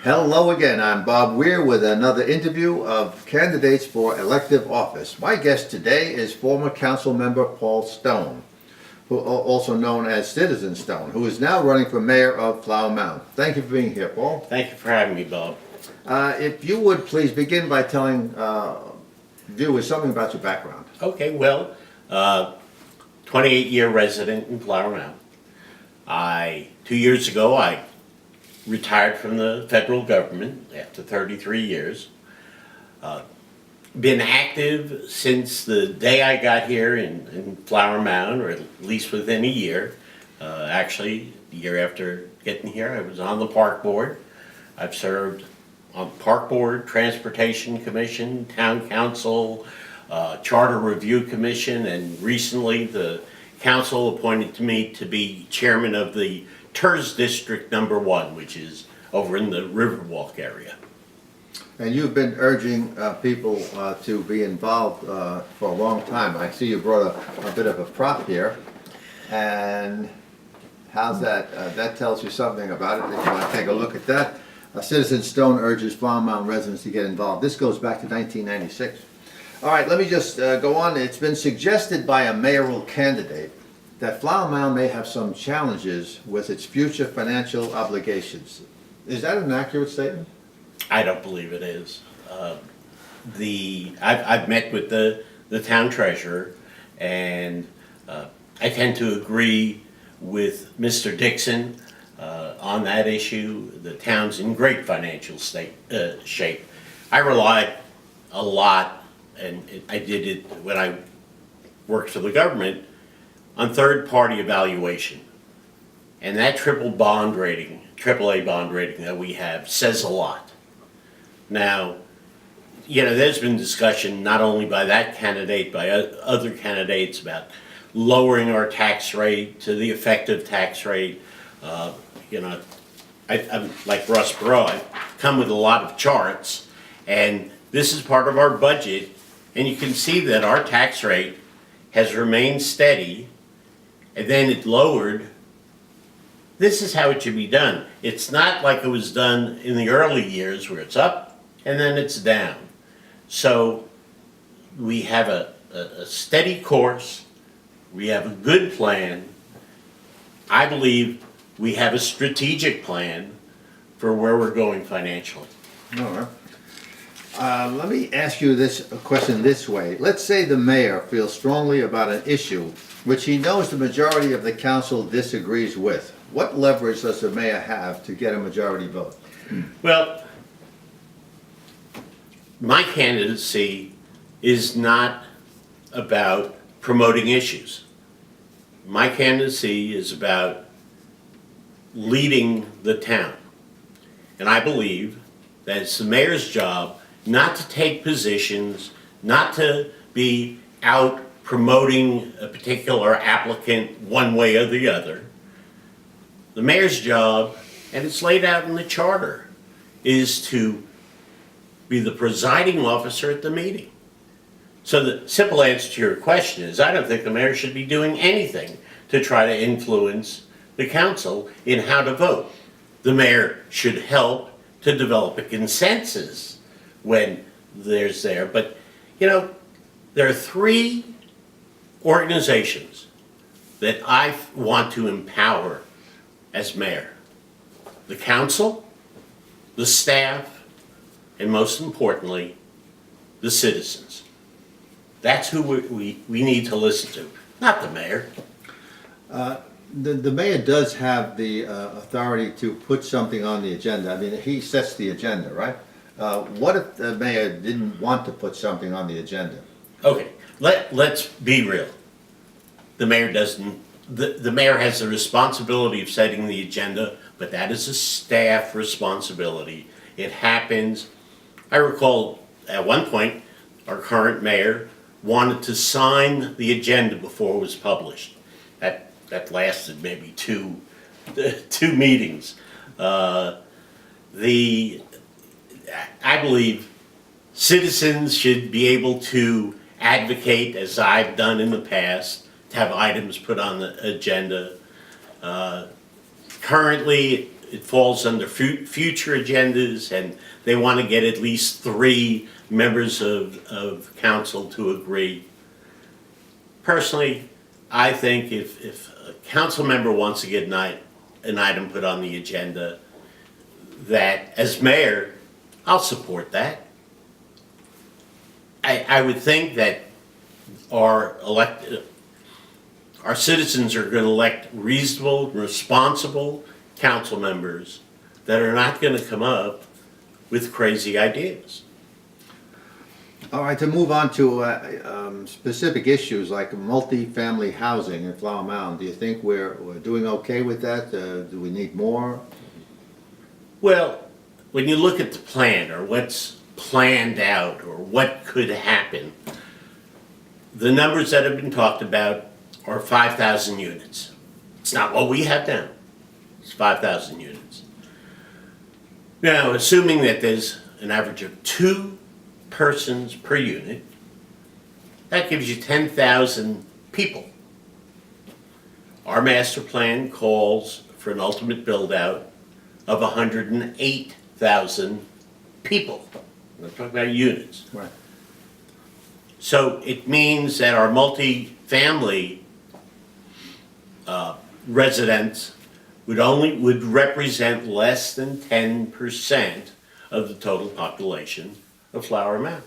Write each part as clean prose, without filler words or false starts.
Hello again, I'm Bob Weir with another interview of candidates for elective office. My guest today is former council member Paul Stone, also known as Citizen Stone, who is now running for mayor of Flower Mound. Thank you for being here, Paul. Thank you for having me, Bob. If you would please begin by telling viewers something about your background. Okay, well, 28-year resident in Flower Mound. 2 years ago, I retired from the federal government after 33 years. Been active since the day I got here in Flower Mound, or at least within a year. Actually, the year after getting here, I was on the park board. I've served on the park board, transportation commission, town council, charter review commission, and recently the council appointed me to be chairman of the TERS District Number 1, which is over in the Riverwalk area. And you've been urging people to be involved for a long time. I see you brought a bit of a prop here. And how's that? That tells you something about it. If you want to take a look at that. Citizen Stone urges Flower Mound residents to get involved. This goes back to 1996. All right, let me just go on. It's been suggested by a mayoral candidate that Flower Mound may have some challenges with its future financial obligations. Is that an accurate statement? I don't believe it is. I've met with the town treasurer, and I tend to agree with Mr. Dixon on that issue. The town's in great financial shape. I relied a lot, and I did it when I worked for the government, on third-party evaluation. And that AAA bond rating that we have says a lot. Now, there's been discussion not only by that candidate, by other candidates about lowering our tax rate to the effective tax rate. I'm like Russ Perot, I come with a lot of charts, and this is part of our budget, and you can see that our tax rate has remained steady, and then it lowered. This is how it should be done. It's not like it was done in the early years where it's up and then it's down. So we have a steady course. We have a good plan. I believe we have a strategic plan for where we're going financially. All right. Let me ask you a question this way. Let's say the mayor feels strongly about an issue which he knows the majority of the council disagrees with. What leverage does the mayor have to get a majority vote? Well, my candidacy is not about promoting issues. My candidacy is about leading the town. And I believe that it's the mayor's job not to take positions, not to be out promoting a particular applicant one way or the other. The mayor's job, and it's laid out in the charter, is to be the presiding officer at the meeting. So the simple answer to your question is I don't think the mayor should be doing anything to try to influence the council in how to vote. The mayor should help to develop a consensus when there's there. But, there are three organizations that I want to empower as mayor: the council, the staff, and most importantly, the citizens. That's who we need to listen to, not the mayor. The mayor does have the authority to put something on the agenda. I mean, he sets the agenda, right? What if the mayor didn't want to put something on the agenda? Okay, let's be real. The mayor doesn't. The mayor has the responsibility of setting the agenda, but that is a staff responsibility. It happens. I recall at one point our current mayor wanted to sign the agenda before it was published. That lasted maybe two meetings. I believe citizens should be able to advocate, as I've done in the past, to have items put on the agenda. Currently, it falls under future agendas, and they want to get at least 3 members of council to agree. Personally, I think if a council member wants to get an item put on the agenda, that as mayor, I'll support that. I would think that our citizens are going to elect reasonable, responsible council members that are not going to come up with crazy ideas. All right, to move on to specific issues like multi-family housing in Flower Mound, do you think we're doing okay with that? Do we need more? Well, when you look at the plan, or what's planned out, or what could happen, the numbers that have been talked about are 5,000 units. It's not what we have now. It's 5,000 units. Now, assuming that there's an average of 2 persons per unit, that gives you 10,000 people. Our master plan calls for an ultimate build-out of 108,000 people. We're talking about units. Right. So it means that our multi-family residents would represent less than 10% of the total population of Flower Mound.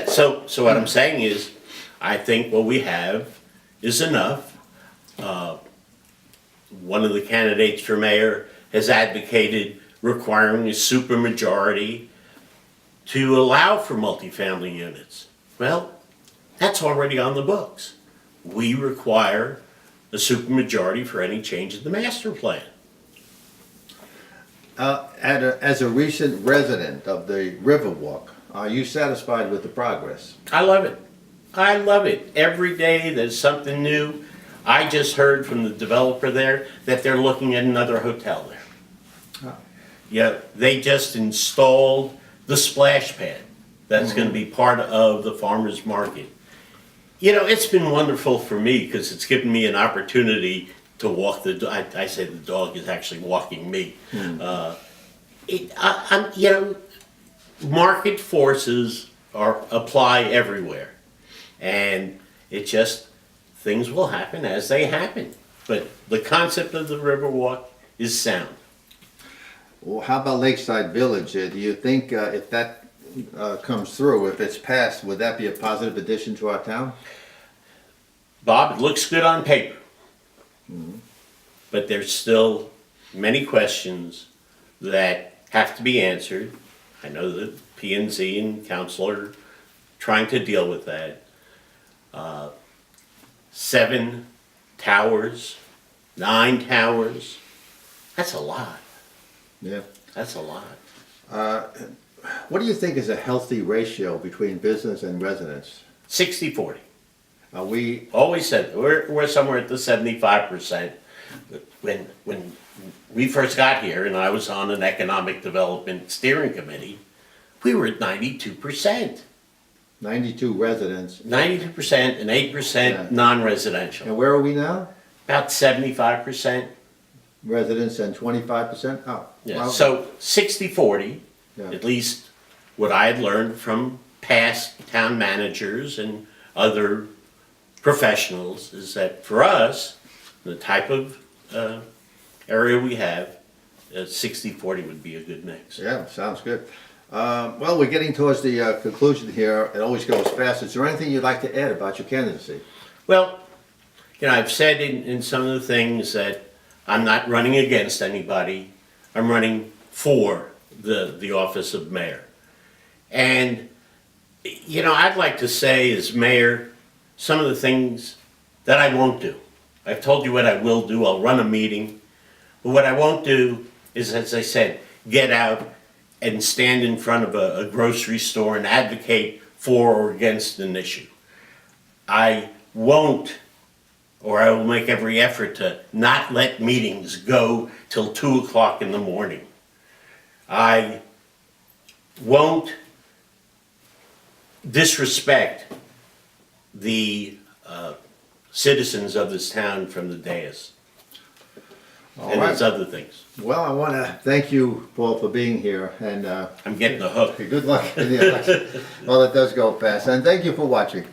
So what I'm saying is, I think what we have is enough. One of the candidates for mayor has advocated requiring a supermajority to allow for multifamily units. Well, that's already on the books. We require a supermajority for any change in the master plan. As a recent resident of the Riverwalk, are you satisfied with the progress? I love it. I love it. Every day there's something new. I just heard from the developer there that they're looking at another hotel there. Oh. Yeah, they just installed the splash pad that's going to be part of the farmer's market. You know, it's been wonderful for me because it's given me an opportunity to walk the dog. I say the dog is actually walking me. Market forces apply everywhere, and it just, things will happen as they happen. But the concept of the Riverwalk is sound. Well, how about Lakeside Village? Do you think if that comes through, if it's passed, would that be a positive addition to our town? Bob, it looks good on paper. But there's still many questions that have to be answered. I know that P&Z and council are trying to deal with that. 7 towers, 9 towers, that's a lot. Yeah. That's a lot. What do you think is a healthy ratio between business and residents? 60-40. Are we, Always said, we're somewhere at the 75%. When we first got here and I was on an economic development steering committee, we were at 92%. 92 residents? 92% and 8% Yeah. non-residential. And where are we now? About 75%. Residents and 25%? Oh. Yeah. Well, So 60-40, Yeah. at least what I had learned from past town managers and other professionals, is that for us, the type of area we have, 60-40 would be a good mix. Yeah, sounds good. Well, we're getting towards the conclusion here. It always goes fast. Is there anything you'd like to add about your candidacy? Well, you know, I've said in some of the things that I'm not running against anybody. I'm running for the office of mayor. And, you know, I'd like to say as mayor, some of the things that I won't do. I've told you what I will do. I'll run a meeting. But what I won't do is, as I said, get out and stand in front of a grocery store and advocate for or against an issue. I won't, or I will make every effort to not let meetings go till 2 o'clock in the morning. I won't disrespect the citizens of this town from the dais. All and there's right. other things. Well, I want to thank you, Paul, for being here, and I'm getting the hook. good luck in the election. Well, it does go fast, and thank you for watching.